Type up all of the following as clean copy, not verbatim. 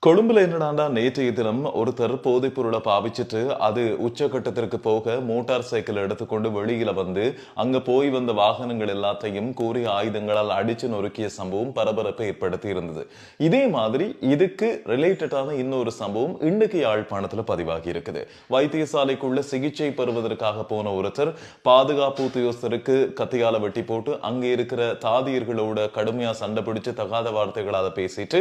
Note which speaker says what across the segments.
Speaker 1: கொழும்புல என்னடாண்டா நேற்றைய தினம் ஒருத்தர் போதைப் பொருளை பாவிச்சிட்டு அது உச்சகட்டத்திற்கு போக மோட்டார் சைக்கிள் எடுத்துக்கொண்டு வெளியில வந்து அங்க போய் வந்த வாகனங்கள் எல்லாத்தையும் கூறிய ஆயுதங்களால் அடிச்சு நொறுக்கிய சம்பவம் பரபரப்பை ஏற்படுத்தி இருந்தது. இதே மாதிரி இதுக்கு ரிலேட்டடான இன்னொரு சம்பவம் இன்னைக்கு யாழ்ப்பாணத்துல பதிவாகி இருக்குது. வைத்தியசாலைக்குள்ள சிகிச்சை பெறுவதற்காக போன ஒருத்தர் பாதுகாப்பு உத்தியோகஸ்தருக்கு கத்தியால வெட்டி போட்டு அங்க இருக்கிற தாதியர்களோட கடுமையா சண்டை பிடிச்சு தகாத வார்த்தைகளால பேசிட்டு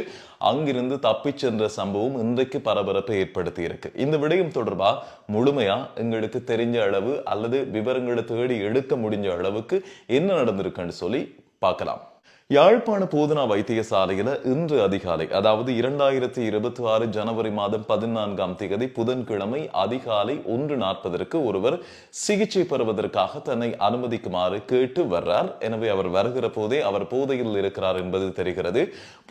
Speaker 1: அங்கிருந்து தப்பிச்சு என்ற சம்பவம் இன்றைக்கு பரபரப்பை ஏற்படுத்தி இருக்கு. இந்த விடயம் தொடர்பா முழுமையா எங்களுக்கு தெரிஞ்ச அளவு அல்லது விவரங்களை தேடி எடுக்க முடிஞ்ச அளவுக்கு என்ன நடந்திருக்குன்னு சொல்லி பார்க்கலாம். யாழ்ப்பாண போதனா வைத்தியசாலையில இன்று அதிகாலை, அதாவது 2026 ஜனவரி மாதம் 14ஆம் தேதி புதன்கிழமை அதிகாலை 1:40 ஒருவர் சிகிச்சை பெறுவதற்காக தன்னை அனுமதிக்குமாறு கேட்டு வர்றார். எனவே அவர் வருகிற போதே அவர் போதையில் இருக்கிறார் என்பது தெரிகிறது.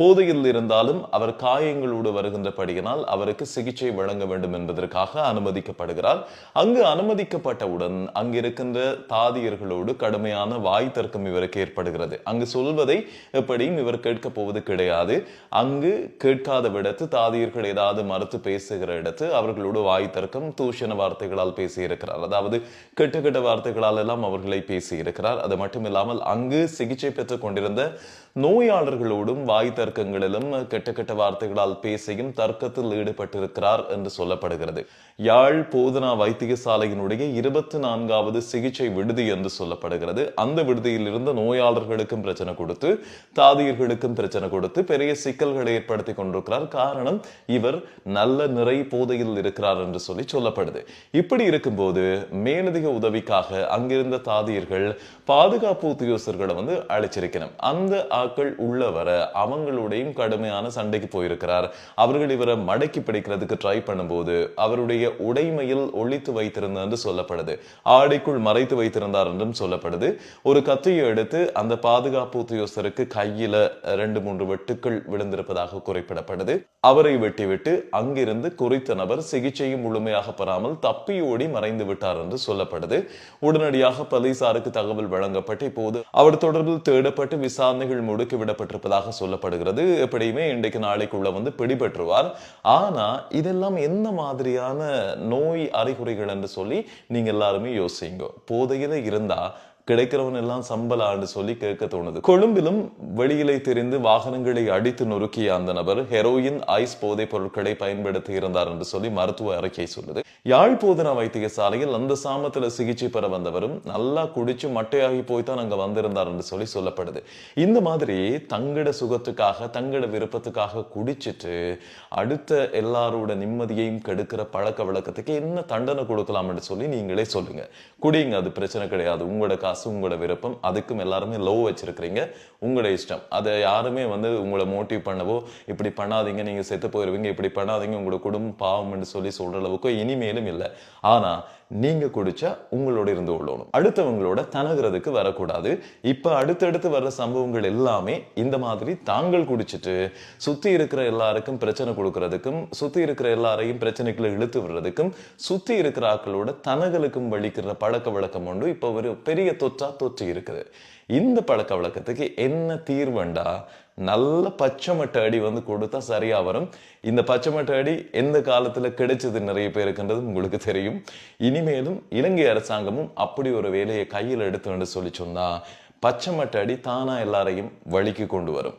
Speaker 1: போதையில் இருந்தாலும் அவர் காயங்களோடு வருகின்றபடியினால் அவருக்கு சிகிச்சை வழங்க வேண்டும் என்பதற்காக அனுமதிக்கப்படுகிறார். அங்கு அனுமதிக்கப்பட்டவுடன் அங்கிருக்கின்ற தாதியர்களோடு கடுமையான வாய் தர்க்கம் இவருக்கு ஏற்படுகிறது. அங்கு சொல்வதை எப்படியும் இவர் கேட்க போவது கிடையாது. அங்கு கேட்காத விடத்து தாதியர்கள் ஏதாவது மறுத்து பேசுகிற இடத்து அவர்களோடு வாய் தர்க்கம் தூஷண வார்த்தைகளால் பேசியிருக்கிறார். அதாவது கெட்ட கெட்ட வார்த்தைகளால் எல்லாம் அவர்களை பேசியிருக்கிறார். அது மட்டுமில்லாமல் அங்கு சிகிச்சை பெற்றுக் கொண்டிருந்த நோயாளர்களோடும் வாய் தர்க்கங்களிலும் கெட்ட கெட்ட வார்த்தைகளால் பேசியும் தர்க்கத்தில் ஈடுபட்டிருக்கிறார் என்று சொல்லப்படுகிறது. யாழ் போதனா வைத்தியசாலையினுடைய 24வது சிகிச்சை விடுதி என்று சொல்லப்படுகிறது. அந்த விடுதியில் இருந்த நோயாளர்களுக்கும் பிரச்சனை கொடுத்து தாதியர்களுக்கும் பிரச்சனை கொடுத்து பெரிய சிக்கல்களை ஏற்படுத்தி கொண்டிருக்கிறார். காரணம், இவர் நல்ல நிறை போதையில் இருக்கிறார் என்று சொல்லப்படுது. இப்படி இருக்கும்போது மேலதிக உதவிக்காக அங்கிருந்த தாதியர்கள் பாதுகாப்பு உத்தியோகஸ்தர்களை அழைச்சிருக்கணும். அந்த ஆட்கள் உள்ள வர அவங்களுடையும் கடுமையான சண்டைக்கு போயிருக்கிறார். அவர்கள் இவரை மடக்கி பிடிக்கிறதுக்கு ட்ரை பண்ணும்போது அவருடைய உடைமையில் ஒழித்து வைத்திருந்தார் என்று சொல்லப்படுது. ஆடைக்குள் மறைத்து வைத்திருந்தார் என்றும் சொல்லப்படுது. ஒரு கத்தியை எடுத்து அந்த பாதுகாப்பு உத்தியோகஸ்தருக்கு கையில 2-3 வெட்டுக்கள் விழுந்திருப்பதாக குறிப்பிடப்படுது. அவரை வெட்டிவிட்டு அங்கிருந்து குறித்த நபர் சிகிச்சையும் முழுமையாக பெறாமல் தப்பி ஓடி மறைந்து விட்டார் என்று சொல்லப்படுது. உடனடியாக போலீசாருக்கு தகவல் வழங்கப்பட்டு இப்போது அவர் தொடர்பில் தேடப்பட்டு விசாரணைகள் முடுக்கி விடப்பட்டிருப்பதாக சொல்லப்படுகிறது. எப்படியுமே இன்றைக்கு நாளைக்குள்ள பிடிபற்றுவார். ஆனா இதெல்லாம் என்ன மாதிரியான நோய் அறிகுறிகள் என்று சொல்லி நீங்க எல்லாருமே யோசிங்க. போதையில இருந்தா கிடைக்கிறவன் எல்லாம் சம்பளான்னு சொல்லி கேட்க தோணுது. கொழும்பிலும் வெளியிலே தெரிந்து வாகனங்களை அடித்து நொறுக்கிய அந்த நபர் ஹெரோயின், ஐஸ் போதைப் பொருட்களை பயன்படுத்தி இருந்தார் என்று சொல்லி மருத்துவ அறிக்கை சொல்லுது. யாழ் போதனா வைத்தியசாலையில் அந்த சாமத்துல சிகிச்சை பெற வந்தவரும் நல்லா குடிச்சு மட்டையாகி போய்தான் அங்க வந்திருந்தார் என்று சொல்லப்படுது. இந்த மாதிரி தங்கட சுகத்துக்காக தங்கட விருப்பத்துக்காக குடிச்சிட்டு அடுத்த எல்லாரோட நிம்மதியையும் கெடுக்கிற பழக்க வழக்கத்துக்கு என்ன தண்டனை கொடுக்கலாம் என்று சொல்லி நீங்களே சொல்லுங்க. குடிங்க, அது பிரச்சனை கிடையாது. உங்களோட காசு, உங்களோட விருப்பம். அதுக்கும் எல்லாருமே லோ வச்சிருக்கிறீங்க, உங்களோட இஷ்டம். அதை யாருமே உங்களை மோட்டிவ் பண்ணவோ இப்படி பண்ணாதீங்க, நீங்க செத்து போயிருவீங்க, இப்படி பண்ணாதீங்க, உங்களோட குடும்பம் பாவம் என்று சொல்லி சொல்ற அளவுக்கு இனிமேலும் இல்லை. ஆனா நீங்க குடிச்சா உங்களோட இருந்து கொள்ளணும், அடுத்தவங்களோட தனகிறதுக்கு வரக்கூடாது. இப்ப அடுத்தடுத்து வர்ற சம்பவங்கள் எல்லாமே இந்த மாதிரி தாங்கள் குடிச்சிட்டு சுத்தி இருக்கிற எல்லாருக்கும் பிரச்சனை கொடுக்கறதுக்கும், சுத்தி இருக்கிற எல்லாரையும் பிரச்சனைக்குள்ள இழுத்து விடுறதுக்கும், சுத்தி இருக்கிற ஆக்களோட தனகளுக்கும் வலிக்கிற பழக்க வழக்கம் ஒன்று இப்ப ஒரு பெரிய தொற்றி இருக்குது. இந்த பழக்க வழக்கத்துக்கு என்ன தீர்வுண்டா? நல்ல பச்சை மட்டை அடி கொடுத்தா சரியா வரும். இந்த பச்சை மட்டை அடி எந்த காலத்துல கிடைச்சது நிறைய பேருக்குன்றது உங்களுக்கு தெரியும். இனிமேலும் இலங்கை அரசாங்கமும் அப்படி ஒரு வேலையை கையில் எடுத்து சொல்லி சொன்னா பச்சை மட்டை அடி தானா எல்லாரையும் வழிக்கு கொண்டு வரும்.